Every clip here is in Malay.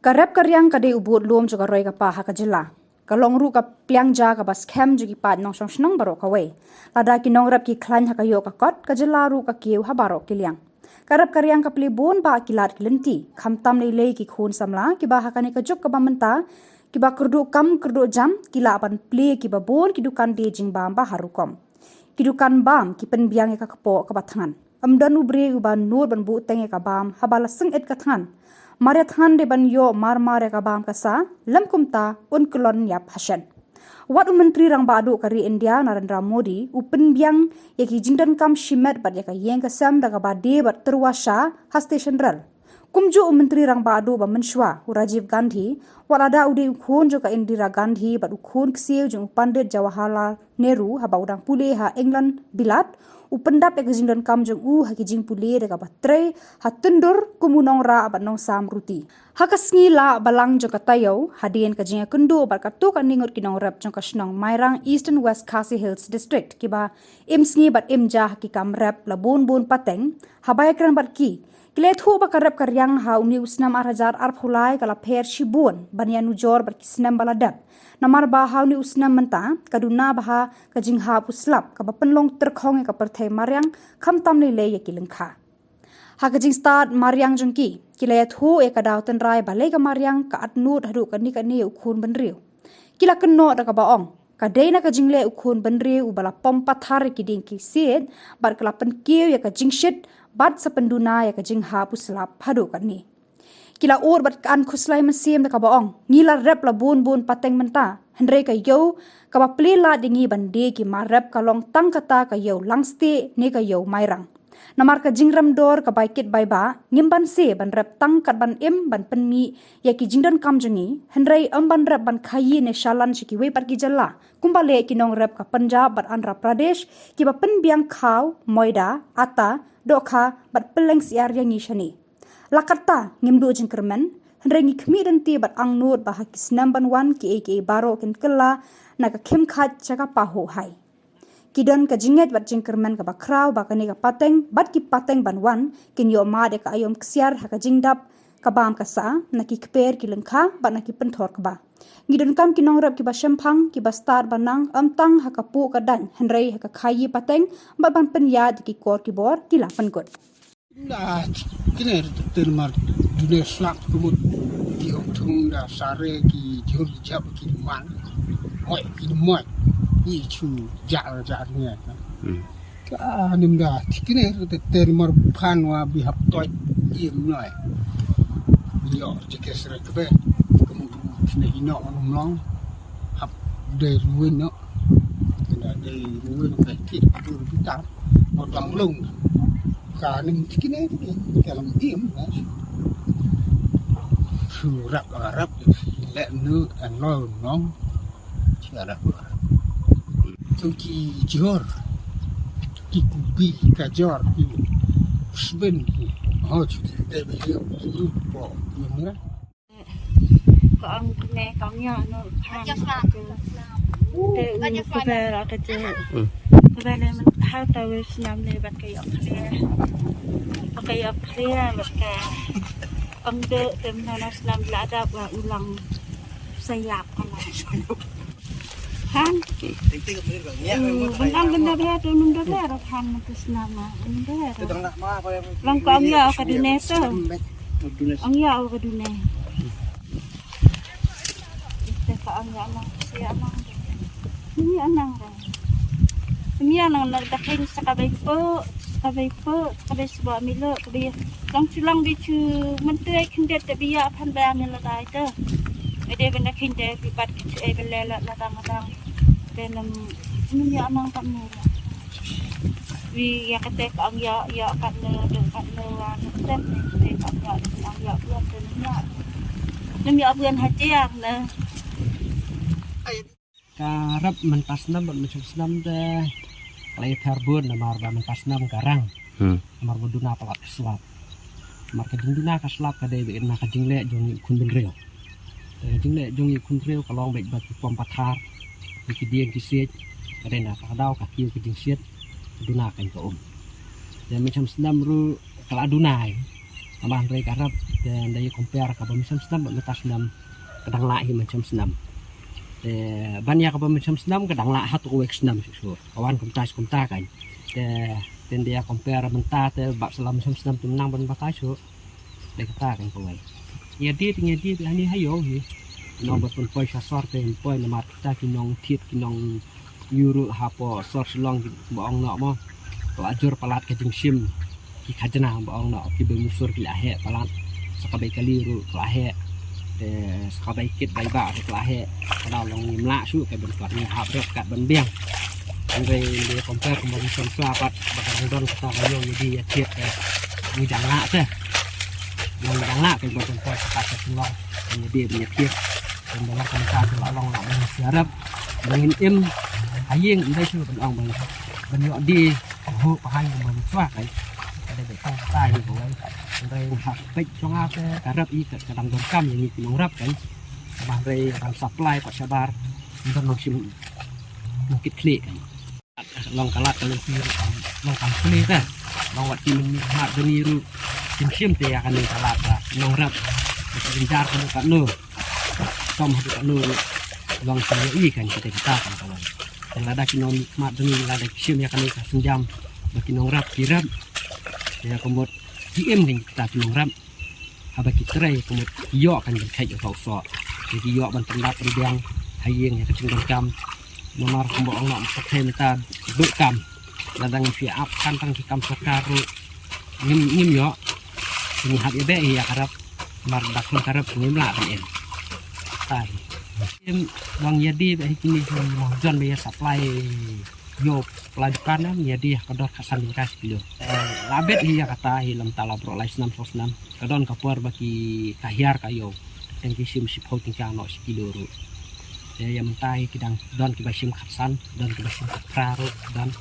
Karep karyang kade ubud luom juga roy ka paha ka jela. Kalong ru ka pliang ja ka bas kem jugi pad nong song snong baro ka we. Lada ki nong rap ki klan ha ka yo ka kot ka jela ru ka kiu ha baro ki liang. Karep karyang ka pli bon ba ki lat ki lenti. Kham tam nei lei ki khun samla ki ba ha ka ne ka juk ka ba menta ki ba kurdu kam kurdu jam ki la ban pli ki ba bon ki dukan de jing bam ba harukom. Ki dukan bam ki pen biang ka kapo ka bathan. Amdan ubre u ban nur ban bu tenge ka bam ha bala sing et ka than. Maria than de ban yo mar ka bam ka sa lam kumta un kulon yap hashan. Wat menteri rang badu kari India Narendra Modi upen biang yaki jingdan kam shimet bat yaka yeng ka sam daga bade bat terwasha ha station rel. Kumju menteri rang badu ba menshwa Rajiv Gandhi walada ude ukhon jo ka Indira Gandhi bat ukhon ksiu jung Pandit Jawaharlal Nehru ha ba udang pule ha England bilat upendap ek jingdan kam jung ha ki jing pule daga batre ha tundur kumunong ra bat nong sam ruti. Ha kasngi la balang jo ka tayo hadien ka jinga kundu bat ka tu ka ningot kinong rap jong ka snong Mairang Eastern West Khasi Hills District kiba imsngi bat imja ki kam rap la bon pateng ha bayakran bat ki Kile thu ba karep karyang ha uni usnam arhajar arphulai kala pher shibun bania nujor bar kisnam baladap namar ba ha uni usnam menta kaduna ba ha kajing ha puslap ka ba penlong terkhong ka perthai maryang kham tam nei le yakilengkha ha kajing start maryang jongki kile thu e ka dauten rai ba le ka maryang ka atnut hadu ka ni ukhun benriu kila kenno da ka ba ong ka deina ka jingle ukhun benriu bala pom pathar ki ding ki set bar kala pen kiu ya ka jingshit bat sependuna ya ka jing ha puslap hadu kan ni kila or bat kan khuslai masiem da ka baong ngila rep la bun pateng menta henre ka yo ka ba plela dingi bande ki ma rep ka long tang kata ka yo langste ne ka yo mairang namar ka jingram dor ka baikit bai ba ngimban se ban rep tang kat ban em ban penmi ya ki jingdan kam jungi henre ban rep ban khayi ne shalan shiki we par ki jalla kumbale ki nong rep ka Punjab bat Andhra Pradesh ki ba pen biang khaw moida ata dokha bat peleng siar yang ishani lakarta ngimdu jingkermen henrengi khmi dan ti bat angnut bah kis number 1 ki aka baro ken kella na ka khem khat chaka paho hai kidon ka jinget bat jingkermen ka bakraw ba kani ka pateng bat ki pateng ban wan kin yo ma de ka ayom ksiar ha ka jingdap ka bam ka sa na ki kper ki lengkha ba na ki penthor ka ba ngidon kam ki nongrap ki ba shemphang ki ba star banang amtang ha ka pu ka dan henrei ha ka khayi pateng ba ban pen yad ki kor ki bor ki lapan kot da kiner termar dunia slap kumut di thung da sare ki jor jab ki man oi ki moy ni chu ja nya ka nim da kiner termar phanwa bi hap toy im noi yo jekesre kebe kena ino orang long hap dari ruin no kena dari ruin kecil itu kita potong long kanim kini dalam diem mas surat Arab let nu and long cara Arab tuki jor ki kubi kajor ki sben oh jadi dia itu po ini có ông nè có nhỏ nó hàng để có về là cái gì có về này mình hai tàu năm này bắt cái ốc kia bắt cái ông đỡ tem nó năm lá đạp và ulang sayap kan han mình ăn bên đó bé tôi mình đó bé rồi han mình nama mình đó long có ông nhỏ cái đune sao ông nhỏ cái đune ang anak siya anak ini anang nagdakin sa kabay po sebuah milo kabay lang chulang bichu mentay kindet biya pan ba milo dai to ede benda kindet bibat kichu e belela ladang denam ini anang kamu wi ya kate ang ya kan ne wan ten ne kan ya buat dunia demi abuan hajian na karep mentasnam mensusnam deh kalai tarbun namar ba mentasnam garang namar boduna palat slap namar kadingdina ka slap ka dei na ka jingle jongi kun benreo jingle jongi kun reo kalong baik bat pom pathar ki dien ki siet kadena ka dau ka kiu ki jing siet duna kan ko dan macam snam ru kala dunai Abang mereka Arab dan dari compare ke macam senam betas senam kadang lah macam senam. Banyak apa macam senam kadang lah hatu wek senam susu. Kawan kumtas kan. Dan dia compare mentah bab selam macam senam tu menang ban batai su. Dia kata kan kau. Ya dia ni hayo ni. Nong berpun poi sasar te poi nama kita kinong tit kinong yuru hapo sor silong baong nak mo. Ko ajur palat ke jingsim. Ki khajana baong nak ki bemusur ki lahe palat sakabai kali ru lahe sakabai kit bai ba lahe kalau long ni mla su ke ben ni hap rek kat ben biang andre dia compare ke macam selapat bakal don kata kayo jadi ya tiet ni danga te long danga ke ben poi kata silong jadi dia tiet dan dalam komentar long nak siarap bangin im hayeng indai su ben ong ben yo di ho pahai men swa kai ada betul tai của anh đây hạt bịch trong ao cái cà rập y cái đằng đồng cam như cái nông rập cái mà đây làm supply của sabar mình nông sim nông kít kli cái long kalat kalau sih long kam kli kan long wat tim mak deni ru tim sim te akan ni kalat nông rập kita jar kan kat nu tom hadu kat nu long sini kan kita kan kawan dan ada kinom mak deni ada sim yang akan ni senjam bagi nông rập kirap ya kemudian DM ni kita belum ram apa kita rai kemudian yo kan berkait dengan so jadi yo bantuan di biang hayeng yang kecil cam nomor kemudian nak pakai kita berkam ladang via up kan tang kam sakaru ngim yo ini hati be ya karap mardak karap ngim lah kan tai bang jadi be kini mohon be supply yo pelajaran menjadi kador kasan kas kilo labet hiya kata hilam tala pro lais 6 kadon kapur bagi kahiar kayo yang kisim sip ho tingkang no kilo ru yang mentai kidang don kibasim kasan don kibasim praru dan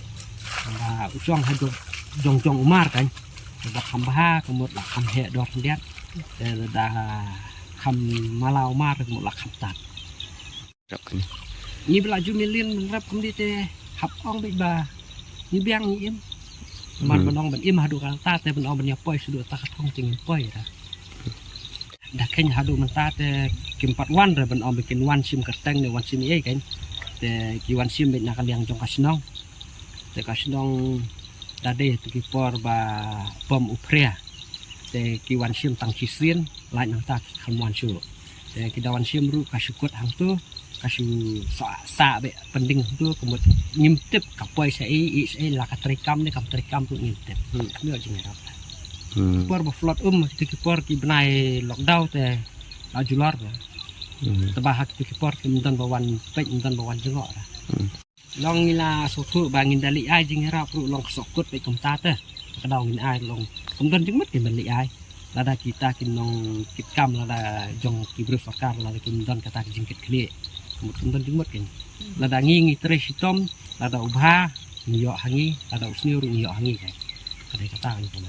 usong hado jong umar kan dak hamba kemut lak ham he dor dia dah ham malau umar kemut lak ham tat ni belaju milin mengrap kemudian teh hap ong big ba ni biang ni im man benong ben im hadu kan ta te benong ben poi sudu ta thong ting poi dah ken hadu men ta te kim 41 re benong bikin wan sim kerteng ne wan sim e kan te ki wan sim ben nak liang jong kasnong te kasnong dade tu ki por ba pom uprea te ki wan sim tang kisien lai nang ta khamwan su te ki dawan sim ru kasukut hang tu kasih sa be penting tu kemudian ngintip kapoi saya lah katrikam ni katrikam tu ngintip ni aja ngerap por beflot kita kipor ki benai lockdown te lajular tebah kita kipor kemudian bawan pek kemudian bawan jengok long ila sotu bangin dali ai jing ngerap ru long sokut pe komta te kadang ngin ai long kemudian jengmet ke dali ai lada kita kinong kitkam lada jong kibru fakar lada kemudian kata jingkit kli kemudian jemut kan lada ngingi terus hitam lada ubah niyok hangi lada usniur niyok hangi kan kada kata kan